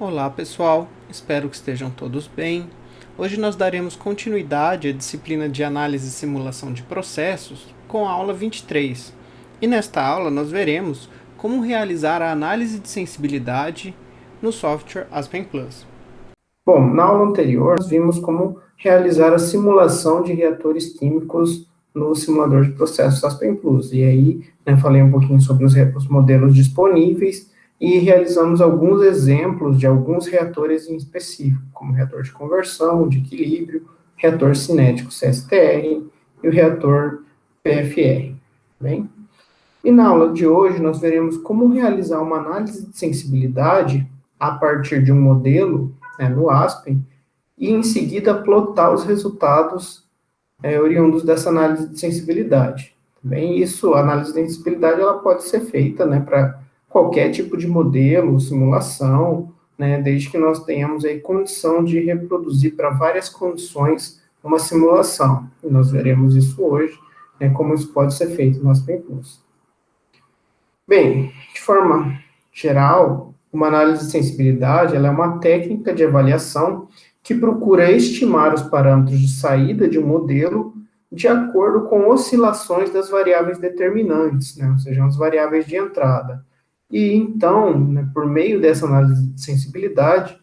Olá pessoal, espero que estejam todos bem. Hoje nós daremos continuidade à disciplina de análise e simulação de processos com a aula 23. E nesta aula nós veremos como realizar a análise de sensibilidade no software Aspen Plus. Bom, na aula anterior nós vimos como realizar a simulação de reatores químicos no simulador de processos Aspen Plus. E aí, falei um pouquinho sobre os modelos disponíveis e realizamos alguns exemplos de alguns reatores em específico, como reator de conversão, de equilíbrio, reator cinético CSTR e o reator PFR. Bem? E na aula de hoje nós veremos como realizar uma análise de sensibilidade a partir de um modelo, no Aspen, e em seguida plotar os resultados oriundos dessa análise de sensibilidade. Também isso, a análise de sensibilidade, ela pode ser feita, para qualquer tipo de modelo, simulação, desde que nós tenhamos aí condição de reproduzir para várias condições uma simulação. E nós veremos isso hoje, como isso pode ser feito no Aspen Plus. Bem, de forma geral, uma análise de sensibilidade ela é uma técnica de avaliação que procura estimar os parâmetros de saída de um modelo de acordo com oscilações das variáveis determinantes, ou seja, as variáveis de entrada. E então, por meio dessa análise de sensibilidade,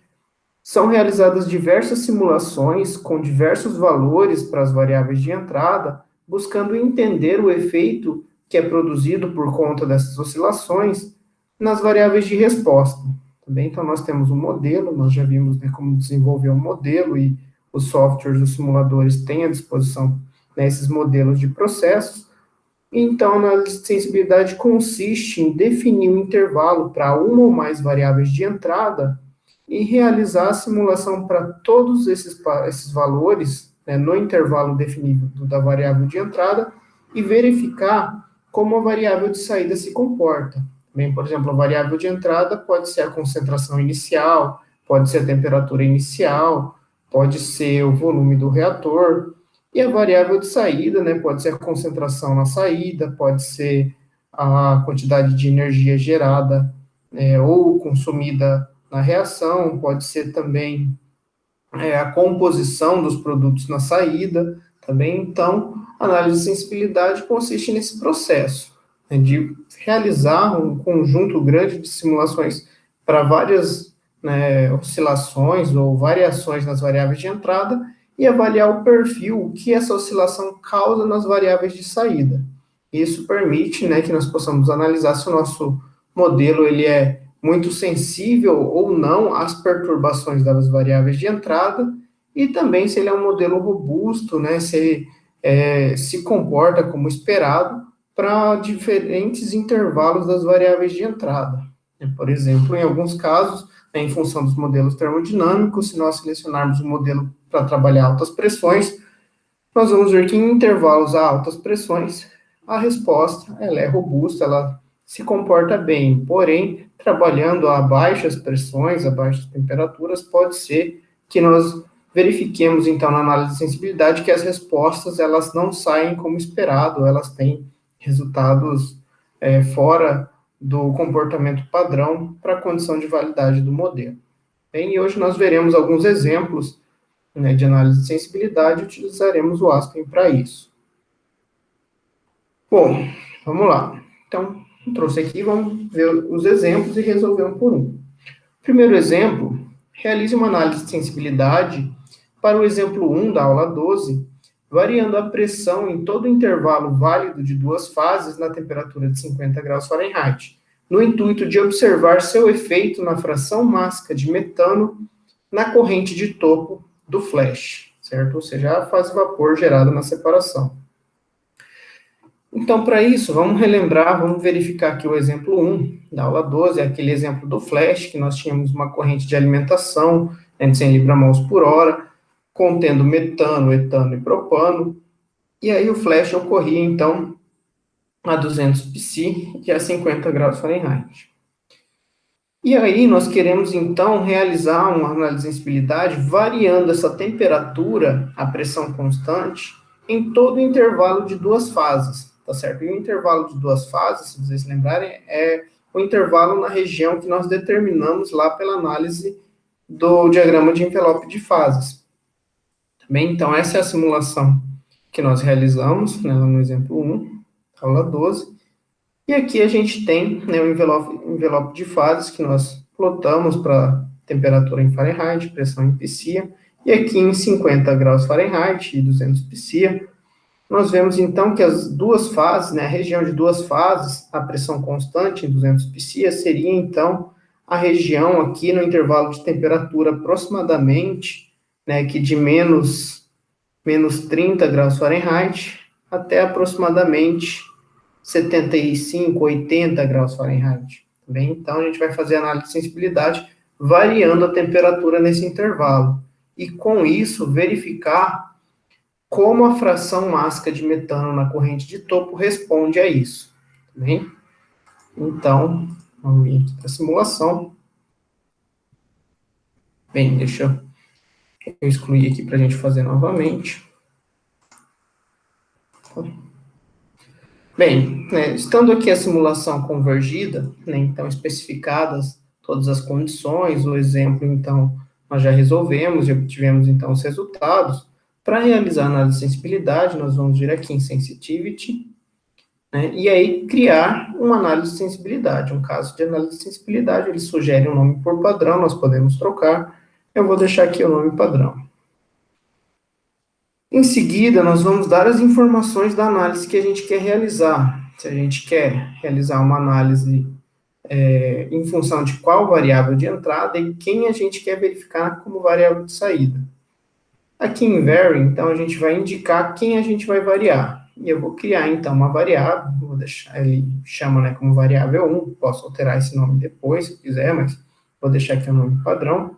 são realizadas diversas simulações com diversos valores para as variáveis de entrada, buscando entender o efeito que é produzido por conta dessas oscilações nas variáveis de resposta. Também, então, nós temos um modelo, nós já vimos como desenvolver um modelo e os softwares, os simuladores têm à disposição esses modelos de processos. Então, a análise de sensibilidade consiste em definir um intervalo para uma ou mais variáveis de entrada e realizar a simulação para todos esses valores, no intervalo definido da variável de entrada, e verificar como a variável de saída se comporta. Bem, por exemplo, a variável de entrada pode ser a concentração inicial, pode ser a temperatura inicial, pode ser o volume do reator, e a variável de saída, pode ser a concentração na saída, pode ser a quantidade de energia gerada ou consumida na reação, pode ser também a composição dos produtos na saída, também. Então, a análise de sensibilidade consiste nesse processo, de realizar um conjunto grande de simulações para várias oscilações ou variações nas variáveis de entrada e avaliar o perfil que essa oscilação causa nas variáveis de saída. Isso permite que nós possamos analisar se o nosso modelo ele é muito sensível ou não às perturbações das variáveis de entrada, e também se ele é um modelo robusto, se ele se comporta como esperado para diferentes intervalos das variáveis de entrada. Por exemplo, em alguns casos, em função dos modelos termodinâmicos, se nós selecionarmos um modelo para trabalhar altas pressões, nós vamos ver que em intervalos a altas pressões, a resposta ela é robusta, ela se comporta bem, porém, trabalhando a baixas pressões, a baixas temperaturas, pode ser que nós verifiquemos, então, na análise de sensibilidade, que as respostas, elas não saem como esperado, elas têm resultados fora do comportamento padrão para a condição de validade do modelo. Bem, e hoje nós veremos alguns exemplos de análise de sensibilidade, utilizaremos o Aspen para isso. Bom, vamos lá. Então, trouxe aqui, vamos ver os exemplos e resolver um por um. Primeiro exemplo, realize uma análise de sensibilidade para o exemplo 1 da aula 12, variando a pressão em todo o intervalo válido de duas fases na temperatura de 50 graus Fahrenheit, no intuito de observar seu efeito na fração mássica de metano na corrente de topo do flash, certo? Ou seja, a fase vapor gerada na separação. Então, para isso, vamos relembrar, vamos verificar aqui o exemplo 1 da aula 12, é aquele exemplo do flash, que nós tínhamos uma corrente de alimentação de 100 libramols por hora, contendo metano, etano e propano, e aí o flash ocorria, então, a 200 psi e a 50 graus Fahrenheit. E aí nós queremos, então, realizar uma análise de sensibilidade variando essa temperatura, a pressão constante, em todo o intervalo de duas fases, tá certo? E o intervalo de duas fases, se vocês se lembrarem, é o intervalo na região que nós determinamos lá pela análise do diagrama de envelope de fases. Tá bem? Então, essa é a simulação que nós realizamos, né, no exemplo 1, aula 12. E aqui a gente tem, né, o envelope de fases que nós plotamos para temperatura em Fahrenheit, pressão em PSIA, e aqui em 50 graus Fahrenheit e 200 PSIA, nós vemos então que as duas fases, né, a região de duas fases, a pressão constante em 200 PSIA, seria então a região aqui no intervalo de temperatura aproximadamente, né, que de menos 30 graus Fahrenheit até aproximadamente 75, 80 graus Fahrenheit. Tá bem? Então, a gente vai fazer análise de sensibilidade variando a temperatura nesse intervalo. E, com isso, verificar como a fração mássica de metano na corrente de topo responde a isso. Tá bem? Então, vamos vir aqui para a simulação. Bem, deixa eu excluir aqui para a gente fazer novamente. Bem, né, estando aqui a simulação convergida, né, então especificadas todas as condições, o exemplo, então, nós já resolvemos e obtivemos, então, os resultados. Para realizar a análise de sensibilidade, nós vamos vir aqui em Sensitivity, né, e aí criar uma análise de sensibilidade. Um caso de análise de sensibilidade, ele sugere um nome por padrão, nós podemos trocar. Eu vou deixar aqui o nome padrão. Em seguida, nós vamos dar as informações da análise que a gente quer realizar. Se a gente quer realizar uma análise em função de qual variável de entrada e quem a gente quer verificar como variável de saída. Aqui em Vary, então, a gente vai indicar quem a gente vai variar. E eu vou criar, então, uma variável, vou deixar, ele chama, né, como variável 1, posso alterar esse nome depois, se quiser, mas vou deixar aqui o nome padrão.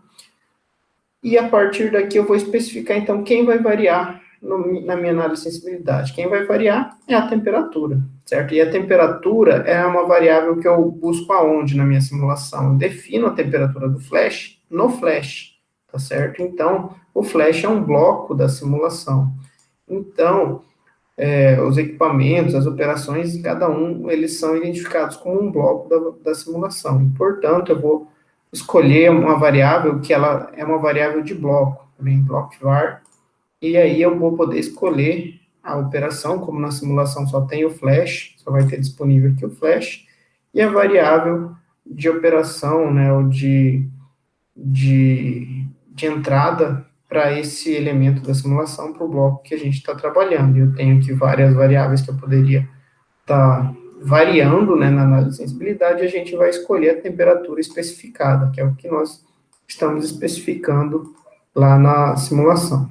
E a partir daqui eu vou especificar, então, quem vai variar na minha análise de sensibilidade. Quem vai variar é a temperatura, certo? E a temperatura é uma variável que eu busco aonde na minha simulação? Eu defino a temperatura do flash no flash, tá certo? Então, o flash é um bloco da simulação. Então, os equipamentos, as operações, cada um, eles são identificados como um bloco da simulação. E, portanto, eu vou escolher uma variável que ela é uma variável de bloco, também block var, e aí eu vou poder escolher a operação, como na simulação só tem o flash, só vai ter disponível aqui o flash, e a variável de operação, né, ou de entrada para esse elemento da simulação, para o bloco que a gente está trabalhando. Eu tenho aqui várias variáveis que eu poderia estar variando, né, na análise de sensibilidade, e a gente vai escolher a temperatura especificada, que é o que nós estamos especificando lá na simulação.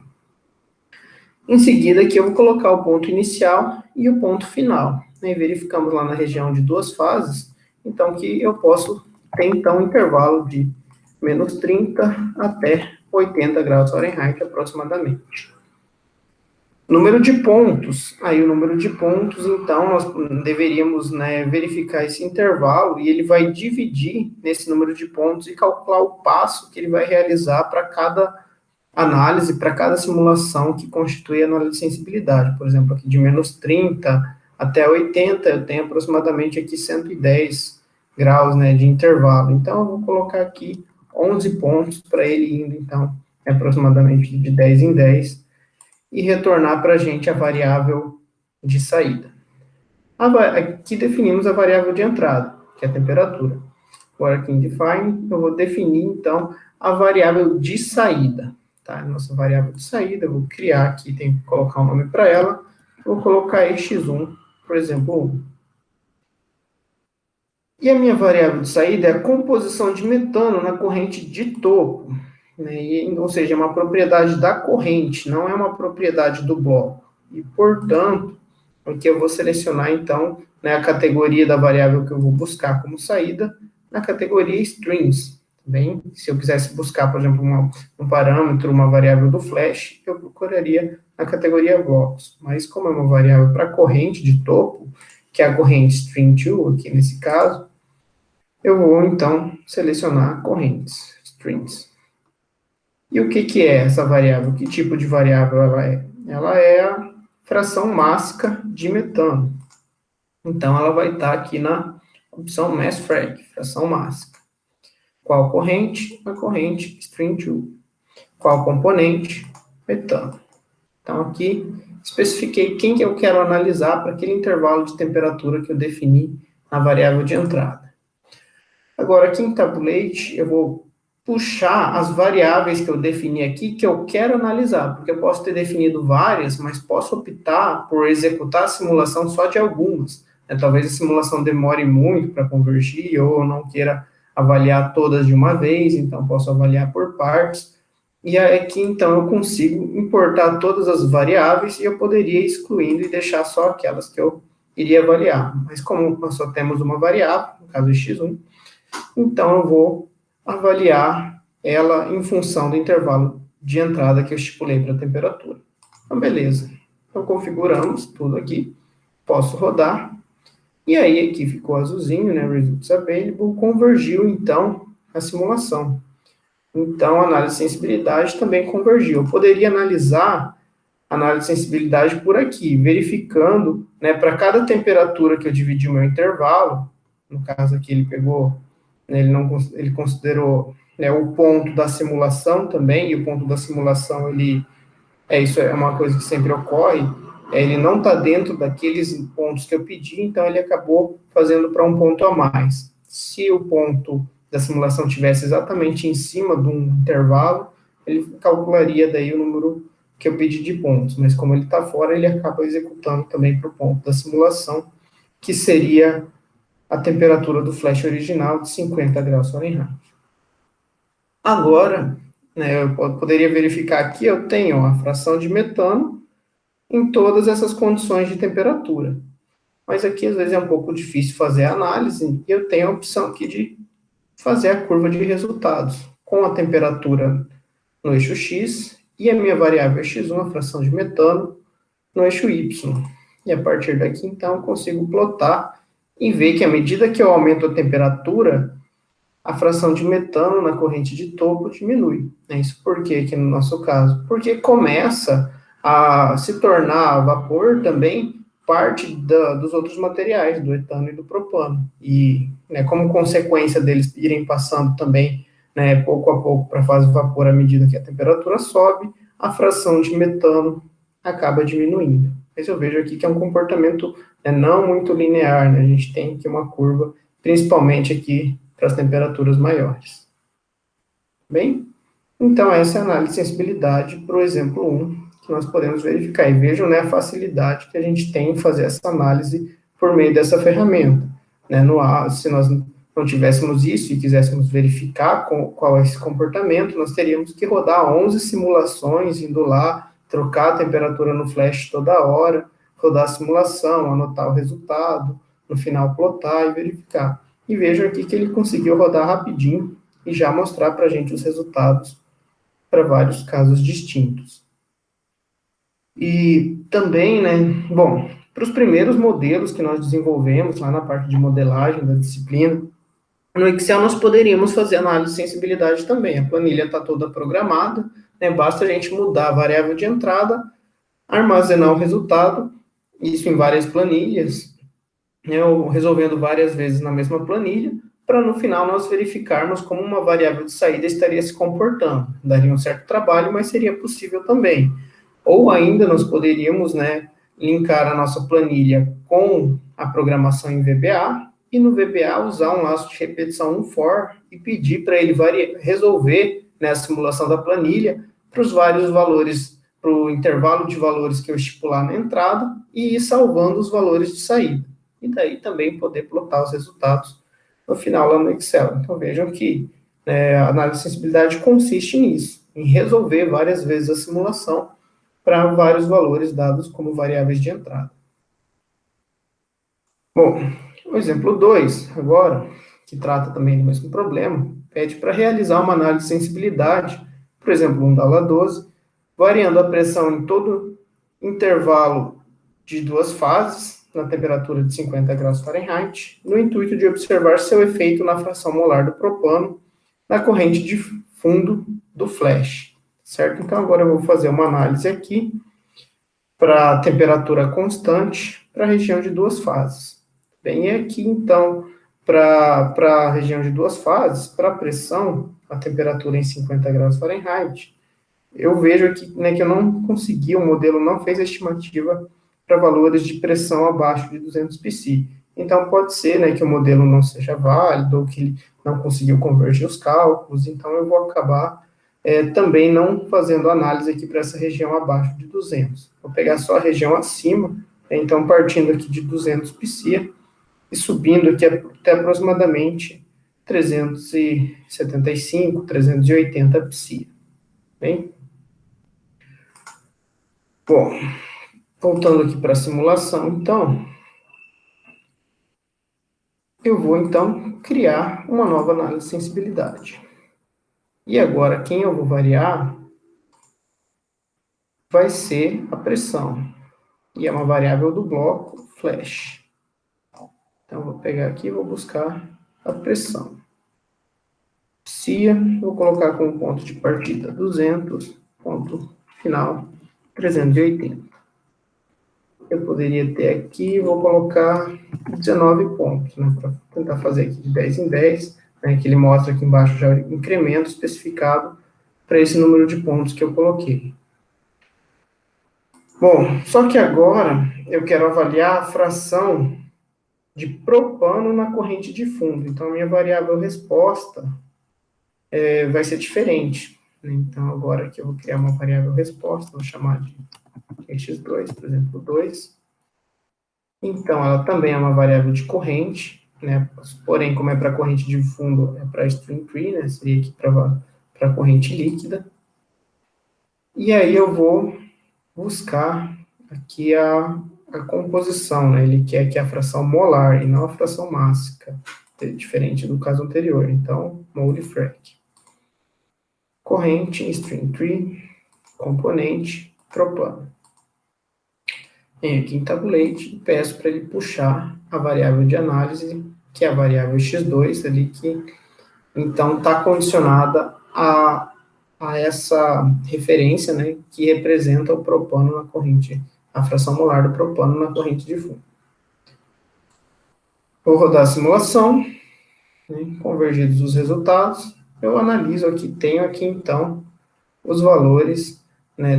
Em seguida, aqui eu vou colocar o ponto inicial e o ponto final. Né? Verificamos lá na região de duas fases, então que eu posso ter, então, um intervalo de menos 30 até 80 graus Fahrenheit, aproximadamente. Número de pontos. Aí, o número de pontos, então, nós deveríamos, né, verificar esse intervalo e ele vai dividir nesse número de pontos e calcular o passo que ele vai realizar para cada análise, para cada simulação que constitui a análise de sensibilidade. Por exemplo, aqui de menos 30 até 80, eu tenho aproximadamente aqui 110 graus, né, de intervalo. Então, eu vou colocar aqui 11 pontos para ele indo, então, aproximadamente de 10 em 10, e retornar para a gente a variável de saída. Aqui definimos a variável de entrada, que é a temperatura. Agora aqui em define, eu vou definir, então, a variável de saída. Tá? Nossa variável de saída, eu vou criar aqui, tem que colocar um nome para ela. Vou colocar aí x1, por exemplo, 1. E a minha variável de saída é a composição de metano na corrente de topo. Né? Ou seja, é uma propriedade da corrente, não é uma propriedade do bloco. E, portanto, aqui eu vou selecionar, então, né, a categoria da variável que eu vou buscar como saída, na categoria strings. Bem, se eu quisesse buscar, por exemplo, um parâmetro, uma variável do flash, eu procuraria na categoria blocos. Mas como é uma variável para corrente de topo, que é a corrente string2, aqui nesse caso, eu vou, então, selecionar correntes, strings. E o que é essa variável? Que tipo de variável ela é? Ela é a fração mássica de metano. Então, ela vai estar aqui na opção mass frag, fração mássica. Qual corrente? A corrente stream 2. Qual componente? Metano. Então, aqui, especifiquei quem que eu quero analisar para aquele intervalo de temperatura que eu defini na variável de entrada. Agora, aqui em Tabulate, eu vou puxar as variáveis que eu defini aqui que eu quero analisar, porque eu posso ter definido várias, mas posso optar por executar a simulação só de algumas. Talvez a simulação demore muito para convergir, ou eu não queira avaliar todas de uma vez, então posso avaliar por partes. E aqui, então, eu consigo importar todas as variáveis e eu poderia ir excluindo e deixar só aquelas que eu iria avaliar. Mas como nós só temos uma variável, no caso x1, então eu vou avaliar ela em função do intervalo de entrada que eu estipulei para a temperatura. Então, beleza. Então, configuramos tudo aqui. Posso rodar. E aí, aqui ficou azulzinho, né? Results Available. Convergiu, então, a simulação. Então, a análise de sensibilidade também convergiu. Eu poderia analisar a análise de sensibilidade por aqui, verificando, né, para cada temperatura que eu dividi o meu intervalo, no caso aqui ele pegou, né, ele considerou, né, o ponto da simulação também, e o ponto da simulação, isso é uma coisa que sempre ocorre, ele não está dentro daqueles pontos que eu pedi, então ele acabou fazendo para um ponto a mais. Se o ponto da simulação tivesse exatamente em cima de um intervalo, ele calcularia daí o número que eu pedi de pontos, mas como ele está fora, ele acaba executando também para o ponto da simulação, que seria a temperatura do flash original de 50 graus Fahrenheit. Agora, né, eu poderia verificar aqui, eu tenho a fração de metano em todas essas condições de temperatura. Mas aqui, às vezes, é um pouco difícil fazer a análise, e eu tenho a opção aqui de fazer a curva de resultados, com a temperatura no eixo X, e a minha variável x1, a fração de metano, no eixo Y. E a partir daqui, então, eu consigo plotar e ver que à medida que eu aumento a temperatura, a fração de metano na corrente de topo diminui. Isso por quê aqui no nosso caso? Porque começa a se tornar vapor também parte dos outros materiais, do etano e do propano. E, né, como consequência deles irem passando também, né, pouco a pouco para a fase vapor à medida que a temperatura sobe, a fração de metano acaba diminuindo. Mas eu vejo aqui que é um comportamento, né, não muito linear, né? A gente tem aqui uma curva, principalmente aqui para as temperaturas maiores. Bem, então essa é a análise de sensibilidade para o exemplo 1, que nós podemos verificar. E vejam, né, a facilidade que a gente tem em fazer essa análise por meio dessa ferramenta. Né, se nós não tivéssemos isso e quiséssemos verificar qual é esse comportamento, nós teríamos que rodar 11 simulações, indo lá, trocar a temperatura no flash toda hora, rodar a simulação, anotar o resultado, no final plotar e verificar. E vejam aqui que ele conseguiu rodar rapidinho e já mostrar para a gente os resultados para vários casos distintos. E também, né, bom, para os primeiros modelos que nós desenvolvemos lá na parte de modelagem da disciplina, no Excel nós poderíamos fazer análise de sensibilidade também. A planilha está toda programada, né, basta a gente mudar a variável de entrada, armazenar o resultado, isso em várias planilhas, né, ou resolvendo várias vezes na mesma planilha, para no final nós verificarmos como uma variável de saída estaria se comportando. Daria um certo trabalho, mas seria possível também. Ou ainda nós poderíamos, né, linkar a nossa planilha com a programação em VBA, e no VBA usar um laço de repetição for e pedir para ele resolver, né, a simulação da planilha para os vários valores, para o intervalo de valores que eu estipular na entrada, e ir salvando os valores de saída. E daí também poder plotar os resultados no final lá no Excel. Então vejam que a análise de sensibilidade consiste nisso, em resolver várias vezes a simulação para vários valores dados como variáveis de entrada. Bom, o exemplo 2, agora, que trata também do mesmo problema, pede para realizar uma análise de sensibilidade, por exemplo, da aula 12, variando a pressão em todo intervalo de duas fases, na temperatura de 50 graus Fahrenheit, no intuito de observar seu efeito na fração molar do propano na corrente de fundo do flash, certo? Então, agora eu vou fazer uma análise aqui para temperatura constante para a região de duas fases. Bem, e aqui, então, para a região de duas fases, para a pressão, a temperatura em 50 graus Fahrenheit, eu vejo aqui, né, que eu não consegui, o modelo não fez a estimativa para valores de pressão abaixo de 200 psi. Então, pode ser, né, que o modelo não seja válido, ou que ele não conseguiu convergir os cálculos, então eu vou acabar também não fazendo análise aqui para essa região abaixo de 200. Vou pegar só a região acima, então partindo aqui de 200 psi, e subindo aqui até aproximadamente 375, 380 psi. Bem? Bom, voltando aqui para a simulação, então, eu vou, então, criar uma nova análise de sensibilidade. E agora, quem eu vou variar vai ser a pressão. E é uma variável do bloco flash. Então, vou pegar aqui e vou buscar a pressão. Psia, vou colocar como ponto de partida 200, ponto final 380. Eu poderia ter aqui, vou colocar 19 pontos, né, para tentar fazer aqui de 10 em 10, né, que ele mostra aqui embaixo já o incremento especificado para esse número de pontos que eu coloquei. Bom, só que agora eu quero avaliar a fração de propano na corrente de fundo. Então, a minha variável resposta vai ser diferente. Então, agora aqui eu vou criar uma variável resposta, vou chamar de x2, por exemplo, 2. Então, ela também é uma variável de corrente, né? Porém, como é para corrente de fundo, é para string tree, né? Seria aqui para corrente líquida. E aí eu vou buscar aqui a composição, né? Ele quer que a fração molar e não a fração mássica, diferente do caso anterior. Então, mole frac. Corrente, string tree, componente, propano. Venho aqui em tabulate e peço para ele puxar a variável de análise, que é a variável x2 ali, que então está condicionada a essa referência, né, que representa o propano na corrente, a fração molar do propano na corrente de fundo. Vou rodar a simulação, né, convergidos os resultados, eu analiso aqui, tenho aqui então os valores, né,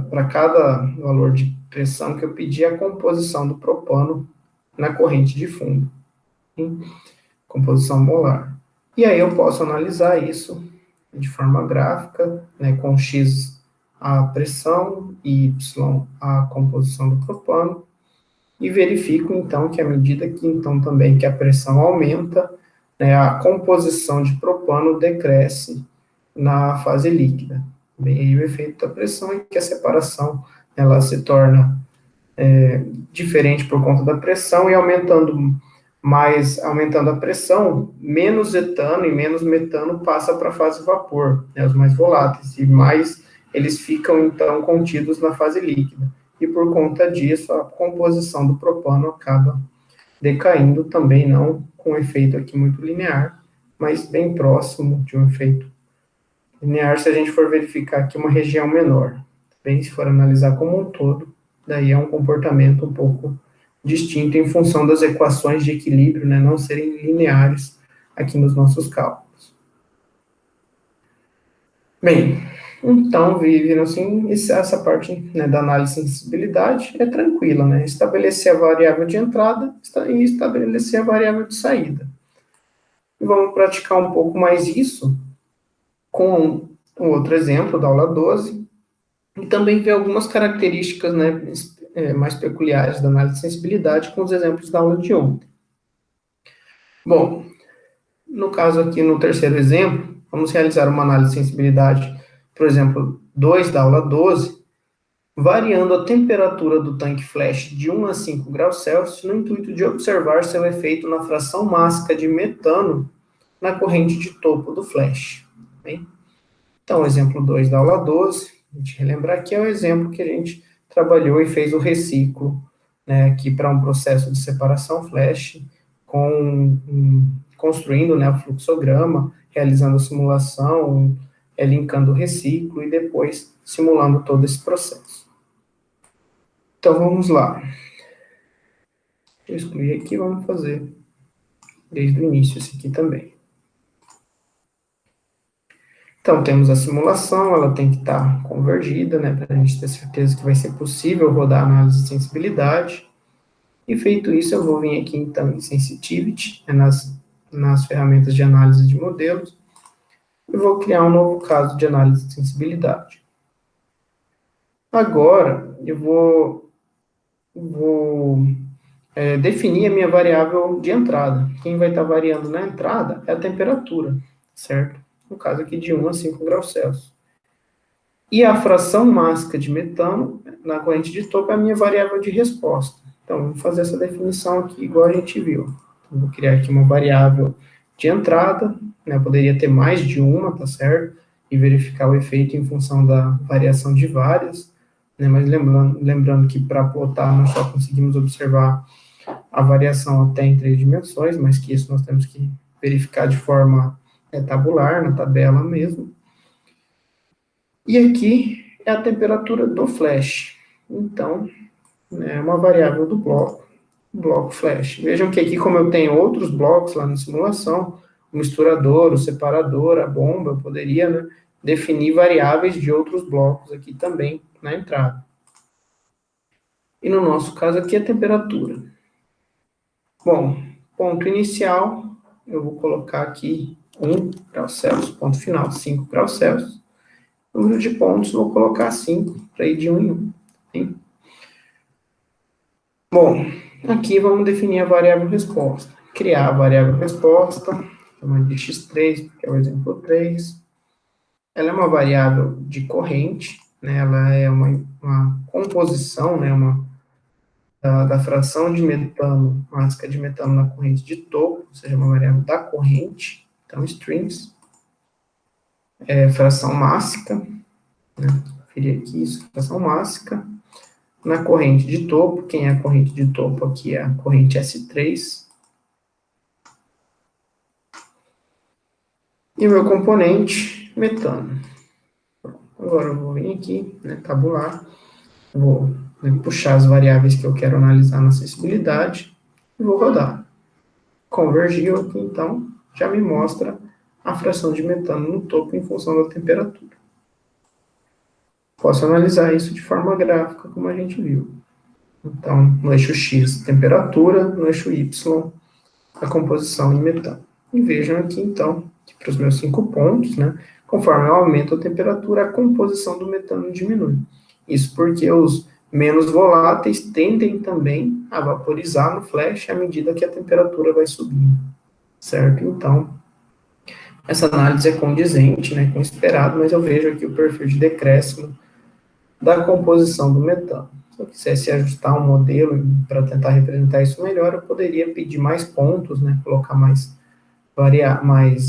para cada valor de pressão que eu pedi, a composição do propano na corrente de fundo, hein? Composição molar. E aí eu posso analisar isso de forma gráfica, né, com X a pressão e Y a composição do propano, e verifico então que à medida que então também que a pressão aumenta, né, a composição de propano decresce na fase líquida. Bem, aí o efeito da pressão é que a separação ela se torna diferente por conta da pressão, e aumentando a pressão, menos etano e menos metano passa para a fase vapor, né, os mais voláteis, e mais eles ficam, então, contidos na fase líquida. E por conta disso, a composição do propano acaba decaindo também, não com um efeito aqui muito linear, mas bem próximo de um efeito linear, se a gente for verificar aqui uma região menor. Bem, se for analisar como um todo, daí é um comportamento um pouco distinto em função das equações de equilíbrio, né, não serem lineares aqui nos nossos cálculos. Bem, então, viram assim, essa parte, né, da análise de sensibilidade é tranquila, né, estabelecer a variável de entrada e estabelecer a variável de saída. E vamos praticar um pouco mais isso com um outro exemplo da aula 12, e também ver algumas características, né, mais peculiares da análise de sensibilidade com os exemplos da aula de ontem. Bom, no caso aqui, no terceiro exemplo, vamos realizar uma análise de sensibilidade, por exemplo, 2 da aula 12, variando a temperatura do tanque flash de 1 a 5 graus Celsius, no intuito de observar seu efeito na fração mássica de metano na corrente de topo do flash. Bem? Então, o exemplo 2 da aula 12, a gente relembrar aqui, é o exemplo que a gente trabalhou e fez o reciclo, né, aqui para um processo de separação flash, construindo, né, o fluxograma, realizando a simulação, linkando o reciclo e depois simulando todo esse processo. Então, vamos lá. Eu excluí aqui, vamos fazer desde o início esse aqui também. Então, temos a simulação, ela tem que estar convergida, né, para a gente ter certeza que vai ser possível rodar a análise de sensibilidade. E feito isso, eu vou vir aqui, então, em Sensitivity, né, nas ferramentas de análise de modelos, e vou criar um novo caso de análise de sensibilidade. Agora, eu vou definir a minha variável de entrada. Quem vai estar variando na entrada é a temperatura, certo? No caso aqui de 1 a 5 graus Celsius. E a fração mássica de metano na corrente de topo é a minha variável de resposta. Então, vamos fazer essa definição aqui, igual a gente viu. Então, vou criar aqui uma variável de entrada, né? Eu poderia ter mais de uma, tá certo? E verificar o efeito em função da variação de várias, né? Mas lembrando que para plotar nós só conseguimos observar a variação até em 3 dimensões, mas que isso nós temos que verificar de forma tabular, na tabela mesmo. E aqui é a temperatura do flash. Então, é uma variável do bloco flash. Vejam que aqui, como eu tenho outros blocos lá na simulação, o misturador, o separador, a bomba, eu poderia, né, definir variáveis de outros blocos aqui também na entrada. E no nosso caso aqui, a temperatura. Bom, ponto inicial, eu vou colocar aqui 1 graus Celsius, ponto final, 5 graus Celsius. Número de pontos, vou colocar 5, para ir de 1 em 1. Hein? Bom, aqui vamos definir a variável resposta. Criar a variável resposta, chamando de x3, que é o exemplo 3. Ela é uma variável de corrente, né? Ela é uma composição, né? Da fração de metano, mássica de metano na corrente de topo, ou seja, uma variável da corrente, então strings, fração mássica, né? Conferir aqui isso, fração mássica, na corrente de topo, quem é a corrente de topo aqui é a corrente S3, e o meu componente, metano. Agora eu vou vir aqui, né, tabular, vou puxar as variáveis que eu quero analisar na sensibilidade, e vou rodar. Convergiu aqui, então, já me mostra a fração de metano no topo em função da temperatura. Posso analisar isso de forma gráfica, como a gente viu. Então, no eixo X, temperatura, no eixo Y, a composição em metano. E vejam aqui, então, que para os meus 5 pontos, né, conforme eu aumento a temperatura, a composição do metano diminui. Isso porque os menos voláteis tendem também a vaporizar no flash à medida que a temperatura vai subindo, certo? Então, essa análise é condizente, né, com o esperado, mas eu vejo aqui o perfil de decréscimo da composição do metano. Se eu quisesse ajustar um modelo para tentar representar isso melhor, eu poderia pedir mais pontos, né, colocar mais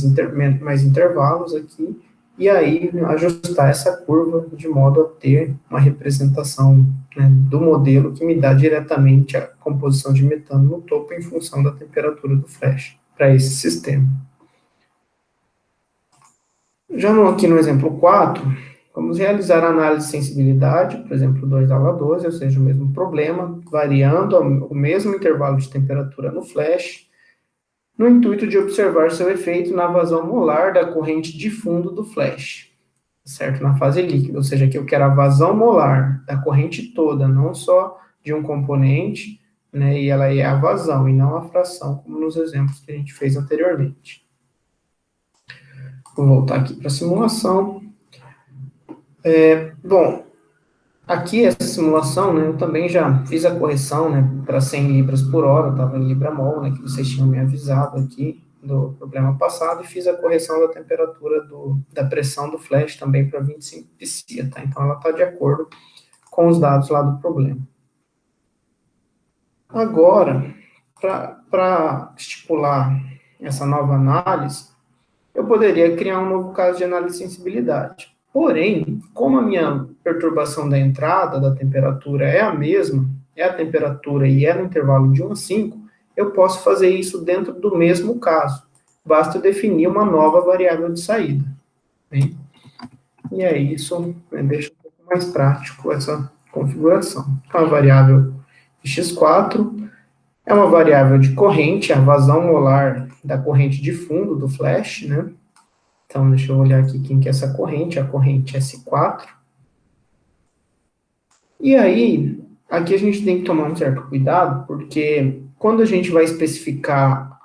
intervalos aqui, e aí ajustar essa curva de modo a ter uma representação, né, do modelo que me dá diretamente a composição de metano no topo em função da temperatura do flash para esse sistema. Já aqui no exemplo 4, vamos realizar a análise de sensibilidade, por exemplo, 2/12, ou seja, o mesmo problema, variando o mesmo intervalo de temperatura no flash, no intuito de observar seu efeito na vazão molar da corrente de fundo do flash, certo? Na fase líquida, ou seja, aqui eu quero a vazão molar da corrente toda, não só de um componente, né, e ela é a vazão, e não a fração, como nos exemplos que a gente fez anteriormente. Vou voltar aqui para a simulação. Bom, aqui essa simulação, né, eu também já fiz a correção, né, para 100 libras por hora, estava em libra-mol, né, que vocês tinham me avisado aqui do problema passado, e fiz a correção da temperatura da pressão do flash também para 25 psia, tá? Então ela está de acordo com os dados lá do problema. Agora, para estipular essa nova análise, eu poderia criar um novo caso de análise de sensibilidade. Porém, como a minha perturbação da entrada da temperatura é a mesma, é a temperatura e é no intervalo de 1 a 5, eu posso fazer isso dentro do mesmo caso. Basta definir uma nova variável de saída. Bem? E aí isso deixa um pouco mais prático essa configuração. Então, a variável x4 é uma variável de corrente, a vazão molar da corrente de fundo do flash, né? Então, deixa eu olhar aqui quem que é essa corrente, a corrente S4. E aí, aqui a gente tem que tomar um certo cuidado, porque quando a gente vai especificar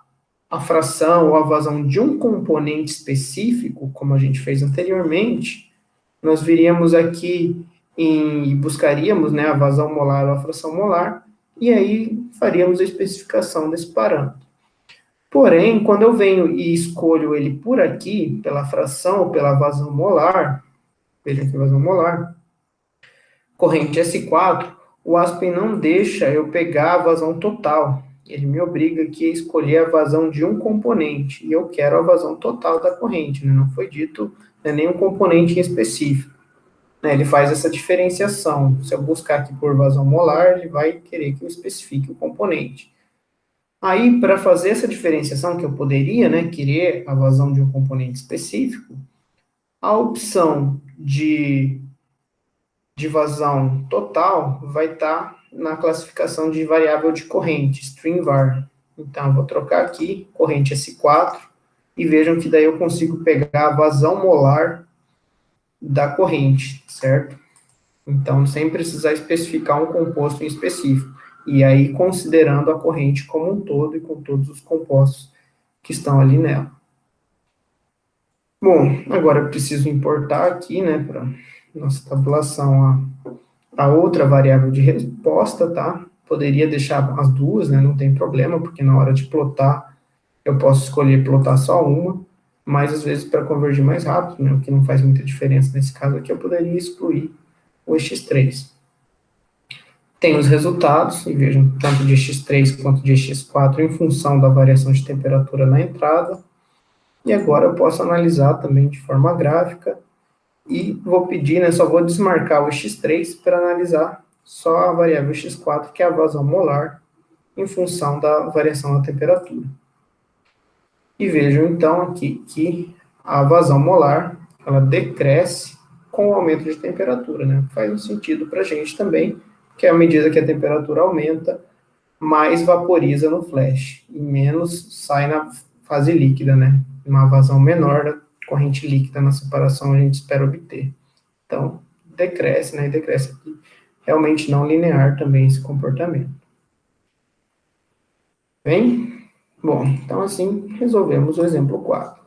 a fração ou a vazão de um componente específico, como a gente fez anteriormente, nós viríamos aqui e buscaríamos, né, a vazão molar ou a fração molar, e aí faríamos a especificação desse parâmetro. Porém, quando eu venho e escolho ele por aqui, pela fração ou pela vazão molar, veja aqui a vazão molar, corrente S4, o Aspen não deixa eu pegar a vazão total. Ele me obriga aqui a escolher a vazão de um componente, e eu quero a vazão total da corrente, né? Não foi dito, né, nenhum componente em específico. Né? Ele faz essa diferenciação. Se eu buscar aqui por vazão molar, ele vai querer que eu especifique o componente. Aí, para fazer essa diferenciação, que eu poderia, né, querer a vazão de um componente específico, a opção de vazão total vai estar na classificação de variável de corrente, string var. Então, eu vou trocar aqui, corrente S4, e vejam que daí eu consigo pegar a vazão molar da corrente, certo? Então, sem precisar especificar um composto em específico. E aí, considerando a corrente como um todo e com todos os compostos que estão ali nela. Bom, agora eu preciso importar aqui, né, para nossa tabulação, a outra variável de resposta, tá? Poderia deixar as duas, né, não tem problema, porque na hora de plotar, eu posso escolher plotar só uma, mas às vezes para convergir mais rápido, né, o que não faz muita diferença nesse caso aqui, eu poderia excluir o x3. Tem os resultados, e vejam, tanto de x3 quanto de x4 em função da variação de temperatura na entrada. E agora eu posso analisar também de forma gráfica, e vou pedir, né, só vou desmarcar o x3 para analisar só a variável x4, que é a vazão molar, em função da variação da temperatura. E vejam, então, aqui que a vazão molar, ela decresce com o aumento de temperatura, né? Faz um sentido para a gente também, que à medida que a temperatura aumenta, mais vaporiza no flash, e menos sai na fase líquida, né? Uma vazão menor da corrente líquida na separação a gente espera obter. Então, decresce, né? E decresce aqui. Realmente não linear também esse comportamento. Bem? Bom, então assim resolvemos o exemplo 4.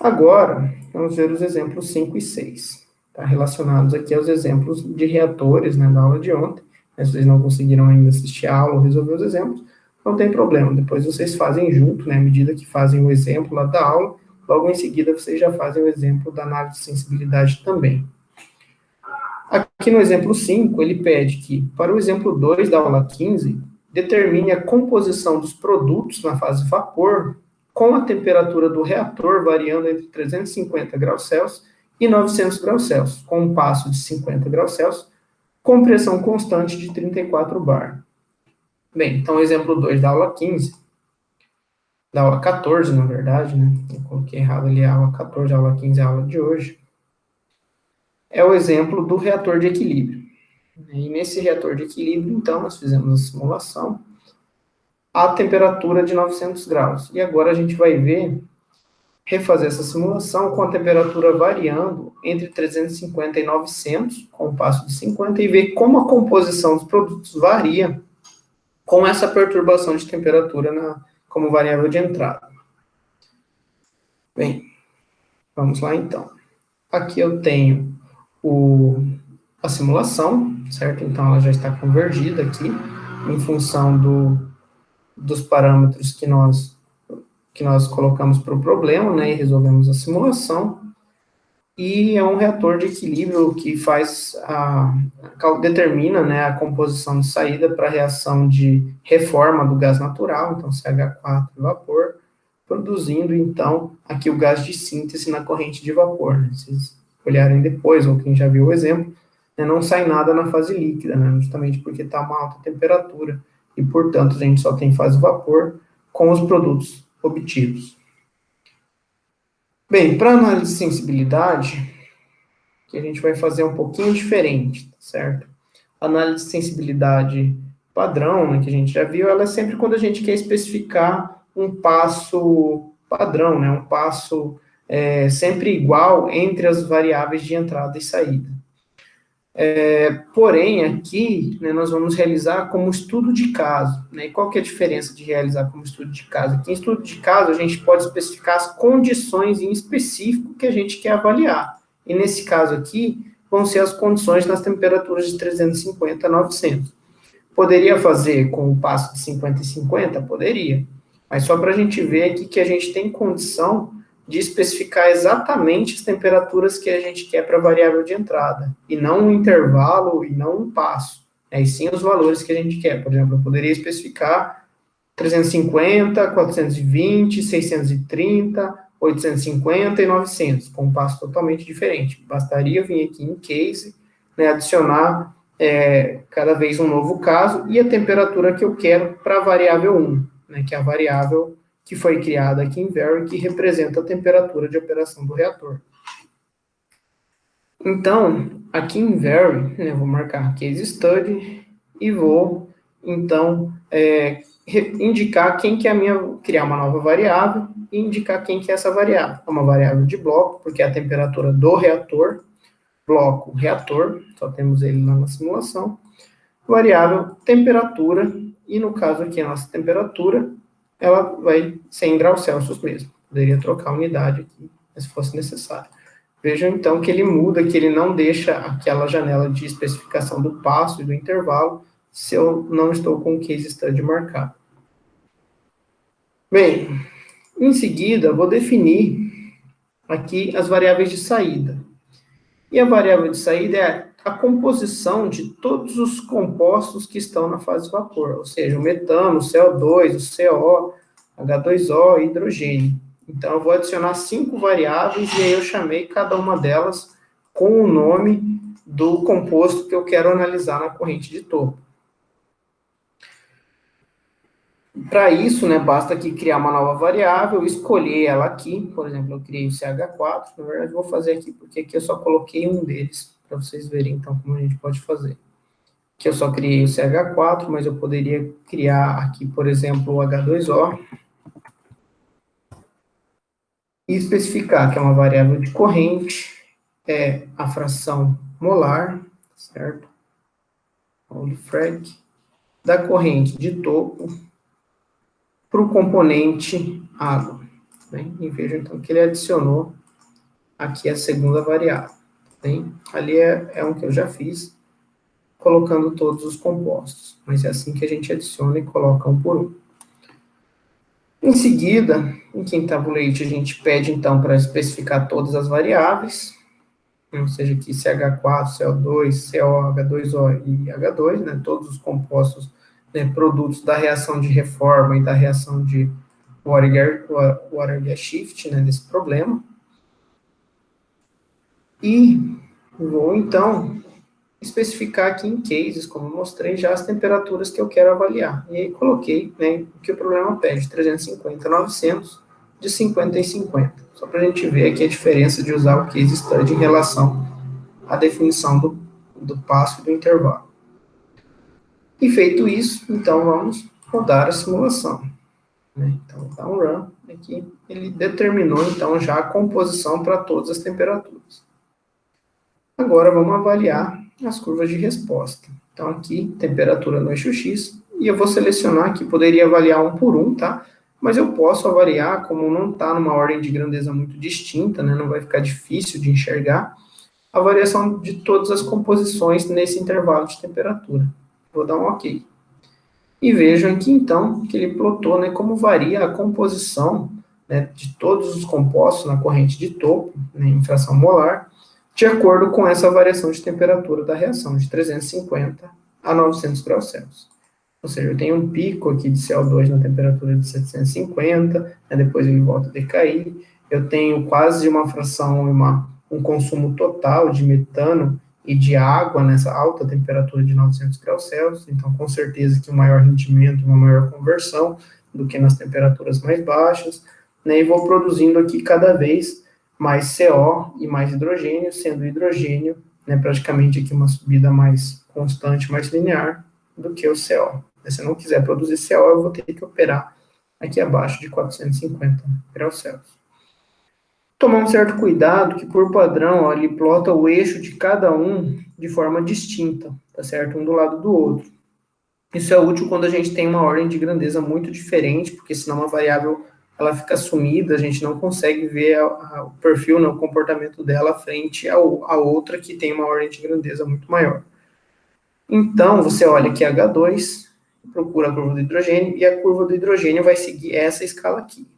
Agora, vamos ver os exemplos 5 e 6, tá? Relacionados aqui aos exemplos de reatores, né, da aula de ontem. Se vocês não conseguiram ainda assistir a aula ou resolver os exemplos, não tem problema, depois vocês fazem junto, né, à medida que fazem o exemplo lá da aula, logo em seguida vocês já fazem o exemplo da análise de sensibilidade também. Aqui no exemplo 5, ele pede que, para o exemplo 2 da aula 15, determine a composição dos produtos na fase vapor com a temperatura do reator variando entre 350 graus Celsius e 900 graus Celsius, com um passo de 50 graus Celsius, com pressão constante de 34 bar. Bem, então, exemplo 2 da aula 15, da aula 14, na verdade, né? Eu coloquei errado ali a aula 14, a aula 15 é a aula de hoje. É o exemplo do reator de equilíbrio. E nesse reator de equilíbrio, então, nós fizemos a simulação a temperatura de 900 graus. E agora a gente vai refazer essa simulação com a temperatura variando entre 350 e 900, com um passo de 50, e ver como a composição dos produtos varia com essa perturbação de temperatura como variável de entrada. Bem, vamos lá então. Aqui eu tenho a simulação, certo? Então ela já está convergida aqui, em função dos parâmetros que nós colocamos para o problema, né, e resolvemos a simulação. E é um reator de equilíbrio que determina, né, a composição de saída para a reação de reforma do gás natural, então CH4 vapor, produzindo, então, aqui o gás de síntese na corrente de vapor. Né? Se vocês olharem depois, ou quem já viu o exemplo, né, não sai nada na fase líquida, né, justamente porque está uma alta temperatura, e, portanto, a gente só tem fase vapor com os produtos obtidos. Bem, para análise de sensibilidade, que a gente vai fazer um pouquinho diferente, certo? A análise de sensibilidade padrão, né, que a gente já viu, ela é sempre quando a gente quer especificar um passo padrão, né, um passo sempre igual entre as variáveis de entrada e saída. Porém, aqui, né, nós vamos realizar como estudo de caso. Né? E qual que é a diferença de realizar como estudo de caso? Aqui, em estudo de caso, a gente pode especificar as condições em específico que a gente quer avaliar. E nesse caso aqui, vão ser as condições nas temperaturas de 350 a 900. Poderia fazer com o passo de 50 e 50? Poderia. Mas só para a gente ver aqui que a gente tem condição de especificar exatamente as temperaturas que a gente quer para a variável de entrada, e não um intervalo, e não um passo, e sim os valores que a gente quer. Por exemplo, eu poderia especificar 350, 420, 630, 850 e 900, com um passo totalmente diferente. Bastaria vir aqui em case, né, adicionar cada vez um novo caso e a temperatura que eu quero para a variável 1, né, que é a variável que foi criada aqui em vary, que representa a temperatura de operação do reator. Então, aqui em vary, né, vou marcar case study e vou, então, indicar quem que é a minha, criar uma nova variável e indicar quem que é essa variável. É uma variável de bloco, porque é a temperatura do reator, bloco reator, só temos ele lá na simulação, variável temperatura, e no caso aqui a nossa temperatura, ela vai ser em graus Celsius mesmo. Poderia trocar a unidade aqui, se fosse necessário. Vejam então que ele muda, que ele não deixa aquela janela de especificação do passo e do intervalo, se eu não estou com o case study marcado. Bem, em seguida, vou definir aqui as variáveis de saída. E a variável de saída é a composição de todos os compostos que estão na fase de vapor, ou seja, o metano, o CO2, o CO, H2O e hidrogênio. Então, eu vou adicionar 5 variáveis e aí eu chamei cada uma delas com o nome do composto que eu quero analisar na corrente de topo. Para isso, né, basta aqui criar uma nova variável, escolher ela aqui, por exemplo, eu criei o CH4, na verdade vou fazer aqui, porque aqui eu só coloquei um deles, para vocês verem então como a gente pode fazer. Aqui eu só criei o CH4, mas eu poderia criar aqui, por exemplo, o H2O, e especificar que é uma variável de corrente, é a fração molar, certo? Mole frac, da corrente de topo, para o componente água. Bem, e veja então que ele adicionou aqui a segunda variável. Bem, ali é um que eu já fiz, colocando todos os compostos. Mas é assim que a gente adiciona e coloca um por um. Em seguida, em Quintabulate, a gente pede então para especificar todas as variáveis, ou seja, aqui CH4, CO2, CO, H2O e H2, né, todos os compostos, né, produtos da reação de reforma e da reação de water gas shift, né, desse problema. E vou, então, especificar aqui em cases, como eu mostrei, já as temperaturas que eu quero avaliar. E aí coloquei, né, o que o problema pede, 350 a 900, de 50 em 50. Só para a gente ver aqui a diferença de usar o case study em relação à definição do passo e do intervalo. E feito isso, então vamos rodar a simulação. Né? Então, vou dar um run aqui, ele determinou então já a composição para todas as temperaturas. Agora vamos avaliar as curvas de resposta. Então aqui, temperatura no eixo X, e eu vou selecionar aqui, poderia avaliar um por um, tá? Mas eu posso avaliar, como não está numa ordem de grandeza muito distinta, né, não vai ficar difícil de enxergar, a variação de todas as composições nesse intervalo de temperatura. Vou dar um OK. E vejam aqui, então, que ele plotou, né, como varia a composição, né, de todos os compostos na corrente de topo, né, em fração molar, de acordo com essa variação de temperatura da reação, de 350 a 900 graus Celsius. Ou seja, eu tenho um pico aqui de CO2 na temperatura de 750, né, depois ele volta a decair. Eu tenho quase uma fração, um consumo total de metano e de água nessa alta temperatura de 900 graus Celsius, então com certeza que um maior rendimento, uma maior conversão do que nas temperaturas mais baixas, né, e vou produzindo aqui cada vez mais CO e mais hidrogênio, sendo o hidrogênio, né, praticamente aqui uma subida mais constante, mais linear, do que o CO. Se eu não quiser produzir CO, eu vou ter que operar aqui abaixo de 450 graus Celsius. Tomar um certo cuidado que, por padrão, ó, ele plota o eixo de cada um de forma distinta, tá certo? Um do lado do outro. Isso é útil quando a gente tem uma ordem de grandeza muito diferente, porque senão uma variável ela fica sumida, a gente não consegue ver o perfil, né, o comportamento dela frente a outra que tem uma ordem de grandeza muito maior. Então, você olha aqui H2, procura a curva do hidrogênio, e a curva do hidrogênio vai seguir essa escala aqui.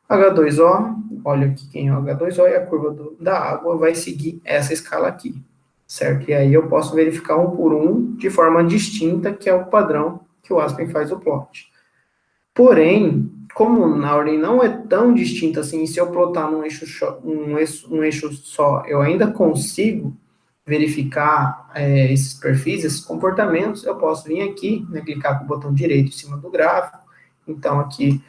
H2O, olha aqui quem é o H2O, e a curva da água vai seguir essa escala aqui, certo? E aí eu posso verificar um por um, de forma distinta, que é o padrão que o Aspen faz o plot. Porém, como na ordem não é tão distinta assim, se eu plotar num eixo só, eu ainda consigo verificar esses perfis, esses comportamentos, eu posso vir aqui, né, clicar com o botão direito em cima do gráfico, então aqui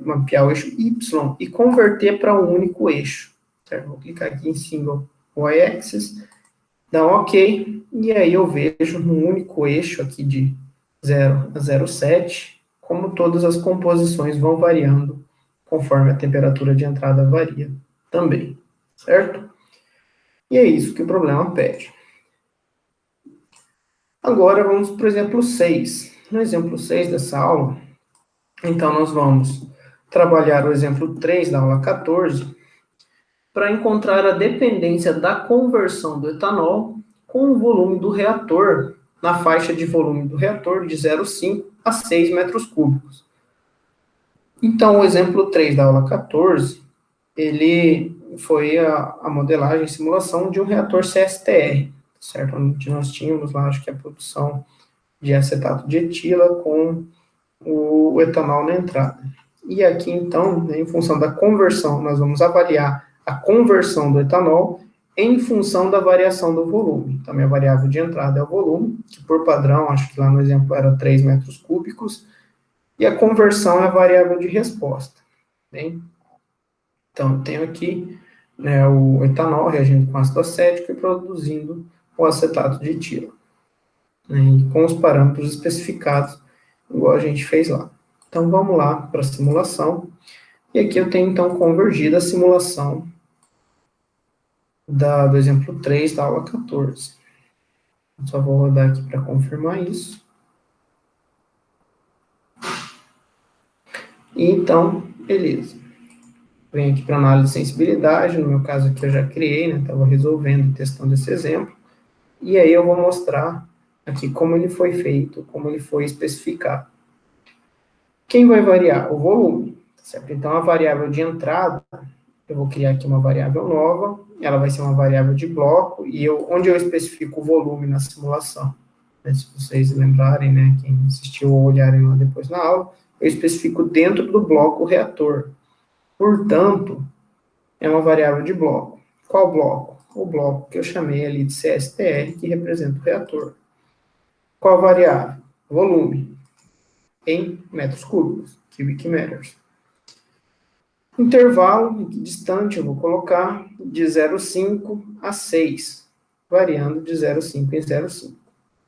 mapear o eixo Y e converter para um único eixo, certo? Vou clicar aqui em Single Y-Axis, dar um OK, e aí eu vejo num único eixo aqui de 0 a 0,7, como todas as composições vão variando conforme a temperatura de entrada varia também, certo? E é isso que o problema pede. Agora vamos para o exemplo 6. No exemplo 6 dessa aula, então nós vamos trabalhar o exemplo 3 da aula 14 para encontrar a dependência da conversão do etanol com o volume do reator, na faixa de volume do reator de 0,5 a 6 metros cúbicos. Então, o exemplo 3 da aula 14, ele foi a modelagem e simulação de um reator CSTR, certo? Onde nós tínhamos lá, acho que a produção de acetato de etila com o etanol na entrada. E aqui, então, né, em função da conversão, nós vamos avaliar a conversão do etanol em função da variação do volume. Então, minha variável de entrada é o volume, que por padrão, acho que lá no exemplo era 3 metros cúbicos, e a conversão é a variável de resposta. Bem? Então, eu tenho aqui né, o etanol reagindo com ácido acético e produzindo o acetato de etila, né, com os parâmetros especificados, igual a gente fez lá. Então, vamos lá para a simulação. E aqui eu tenho, então, convergida a simulação do exemplo 3 da aula 14. Só vou rodar aqui para confirmar isso. E, então, beleza. Venho aqui para análise de sensibilidade. No meu caso aqui eu já criei, né? Estava resolvendo e testando esse exemplo. E aí eu vou mostrar aqui como ele foi feito, como ele foi especificado. Quem vai variar? O volume, certo? Então, a variável de entrada, eu vou criar aqui uma variável nova, ela vai ser uma variável de bloco, e onde eu especifico o volume na simulação, né, se vocês lembrarem, né, quem assistiu ou olharem lá depois na aula, eu especifico dentro do bloco reator. Portanto, é uma variável de bloco. Qual bloco? O bloco que eu chamei ali de CSTR, que representa o reator. Qual variável? Volume, em metros cúbicos, cubic meters. Intervalo distante, eu vou colocar de 0,5 a 6, variando de 0,5 em 0,5.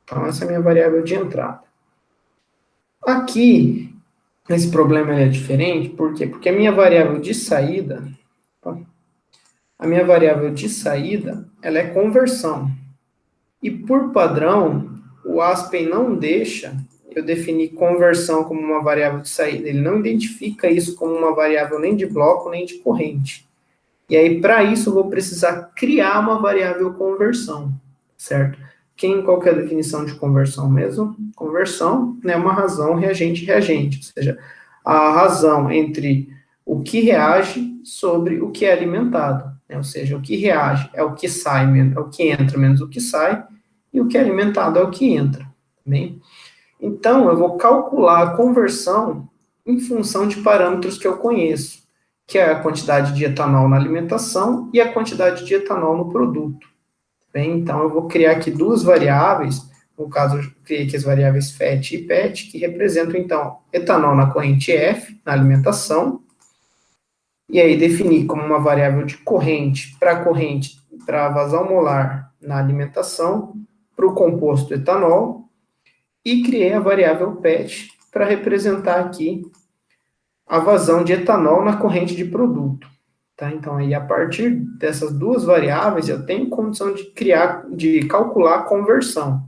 Então, essa é a minha variável de entrada. Aqui, esse problema é diferente, por quê? Porque a minha variável de saída, ela é conversão. E, por padrão, o Aspen não deixa eu definir conversão como uma variável de saída. Ele não identifica isso como uma variável nem de bloco, nem de corrente. E aí, para isso, eu vou precisar criar uma variável conversão, certo? Qual que é a definição de conversão mesmo? Conversão é uma razão reagente-reagente, ou seja, a razão entre o que reage sobre o que é alimentado, né? Ou seja, o que reage é o que sai, é o que entra menos o que sai, e o que é alimentado é o que entra, tá bem? Então, eu vou calcular a conversão em função de parâmetros que eu conheço, que é a quantidade de etanol na alimentação e a quantidade de etanol no produto. Bem, então, eu vou criar aqui duas variáveis, no caso, eu criei aqui as variáveis FET e PET, que representam, então, etanol na corrente F, na alimentação, e aí defini como uma variável de corrente, para a vazão molar na alimentação, para o composto etanol, e criei a variável PET para representar aqui a vazão de etanol na corrente de produto. Tá? Então, aí, a partir dessas duas variáveis, eu tenho condição de calcular a conversão.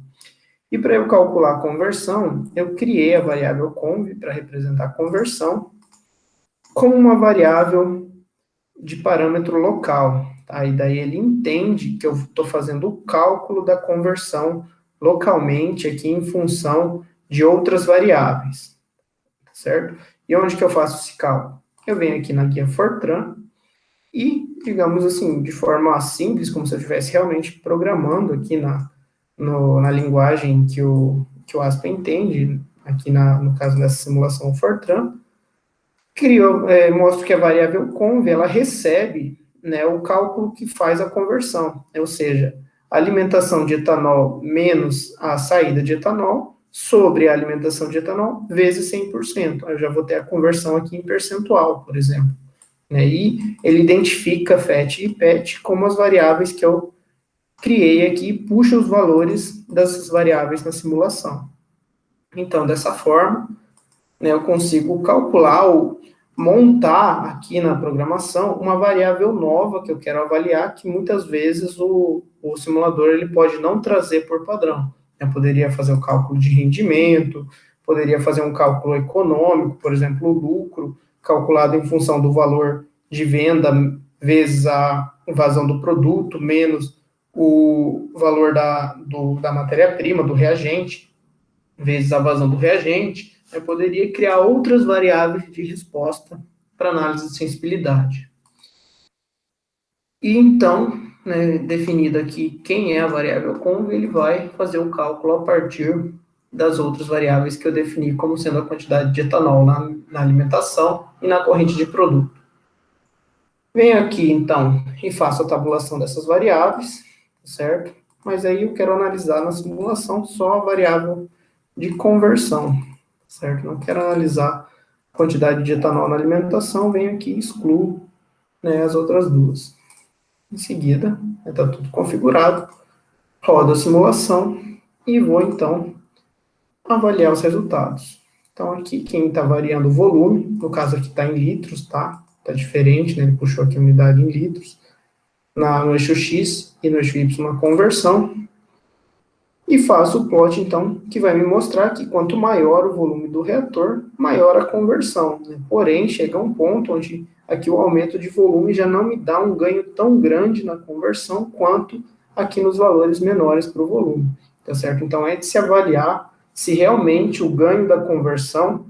E para eu calcular a conversão, eu criei a variável conv para representar a conversão como uma variável de parâmetro local. Tá? E daí ele entende que eu estou fazendo o cálculo da conversão localmente aqui em função de outras variáveis, certo? E onde que eu faço esse cálculo? Eu venho aqui na guia Fortran e, digamos assim, de forma simples, como se eu estivesse realmente programando aqui na linguagem que o Aspen entende, aqui no caso dessa simulação Fortran, mostro que a variável conv, ela recebe, né, o cálculo que faz a conversão, ou seja, a alimentação de etanol menos a saída de etanol sobre a alimentação de etanol vezes 100%. Eu já vou ter a conversão aqui em percentual, por exemplo. Né, e ele identifica FET e PET como as variáveis que eu criei aqui e puxa os valores dessas variáveis na simulação. Então, dessa forma, né, eu consigo calcular ou montar aqui na programação uma variável nova que eu quero avaliar, que muitas vezes o simulador ele pode não trazer por padrão. Eu poderia fazer o cálculo de rendimento, poderia fazer um cálculo econômico, por exemplo, o lucro, calculado em função do valor de venda vezes a vazão do produto, menos o valor da matéria-prima, do reagente, vezes a vazão do reagente. Eu poderia criar outras variáveis de resposta para análise de sensibilidade. E então, né, definido aqui quem é a variável conv, ele vai fazer o cálculo a partir das outras variáveis que eu defini como sendo a quantidade de etanol na alimentação e na corrente de produto. Venho aqui, então, e faço a tabulação dessas variáveis, certo? Mas aí eu quero analisar na simulação só a variável de conversão, certo? Não quero analisar a quantidade de etanol na alimentação, venho aqui e excluo, né, as outras duas. Em seguida, está tudo configurado, rodo a simulação e vou, então, avaliar os resultados. Então, aqui, quem está variando o volume, no caso aqui está em litros, tá? Está diferente, né? Ele puxou aqui a unidade em litros. No eixo X e no eixo Y a conversão. E faço o plot, então, que vai me mostrar que quanto maior o volume do reator, maior a conversão. Né? Porém, chega um ponto onde aqui o aumento de volume já não me dá um ganho tão grande na conversão quanto aqui nos valores menores para o volume. Tá certo? Então, é de se avaliar se realmente o ganho da conversão,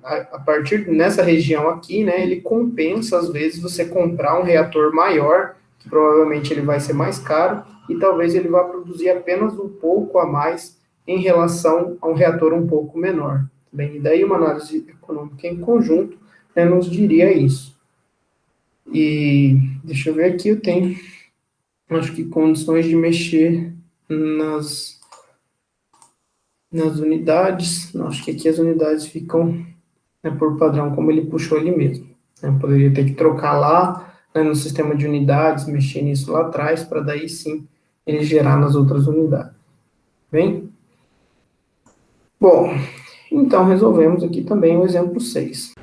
a partir nessa região aqui, né, ele compensa, às vezes, você comprar um reator maior, que provavelmente ele vai ser mais caro, e talvez ele vá produzir apenas um pouco a mais em relação a um reator um pouco menor. Bem, e daí uma análise econômica em conjunto, né, nos diria isso. E deixa eu ver aqui, eu tenho, acho que condições de mexer nas unidades. Não, acho que aqui as unidades ficam, né, por padrão, como ele puxou ali mesmo. Eu poderia ter que trocar lá, né, no sistema de unidades, mexer nisso lá atrás, para daí sim ele gerar nas outras unidades. Bem? Bom, então resolvemos aqui também o exemplo 6.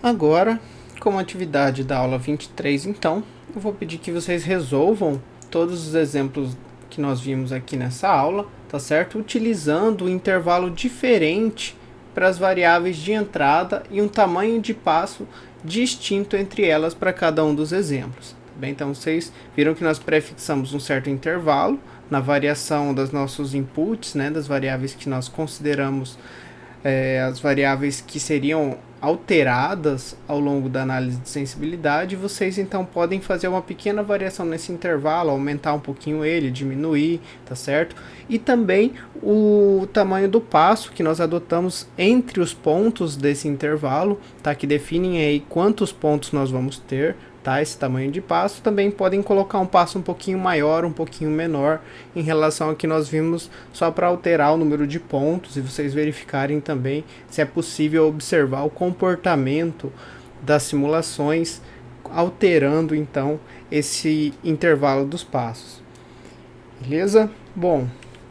Agora, como atividade da aula 23, então, eu vou pedir que vocês resolvam todos os exemplos que nós vimos aqui nessa aula, tá certo? Utilizando um intervalo diferente para as variáveis de entrada e um tamanho de passo distinto entre elas para cada um dos exemplos. Bem, então vocês viram que nós prefixamos um certo intervalo na variação dos nossos inputs, né, das variáveis que nós consideramos as variáveis que seriam alteradas ao longo da análise de sensibilidade. Vocês então podem fazer uma pequena variação nesse intervalo, aumentar um pouquinho ele, diminuir, tá certo? E também o tamanho do passo que nós adotamos entre os pontos desse intervalo, tá? Que definem aí quantos pontos nós vamos ter, tá? Esse tamanho de passo. Também podem colocar um passo um pouquinho maior, um pouquinho menor, em relação ao que nós vimos, só para alterar o número de pontos e vocês verificarem também se é possível observar o comportamento das simulações, alterando então esse intervalo dos passos. Beleza? Bom,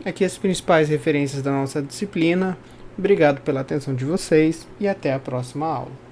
aqui as principais referências da nossa disciplina. Obrigado pela atenção de vocês e até a próxima aula.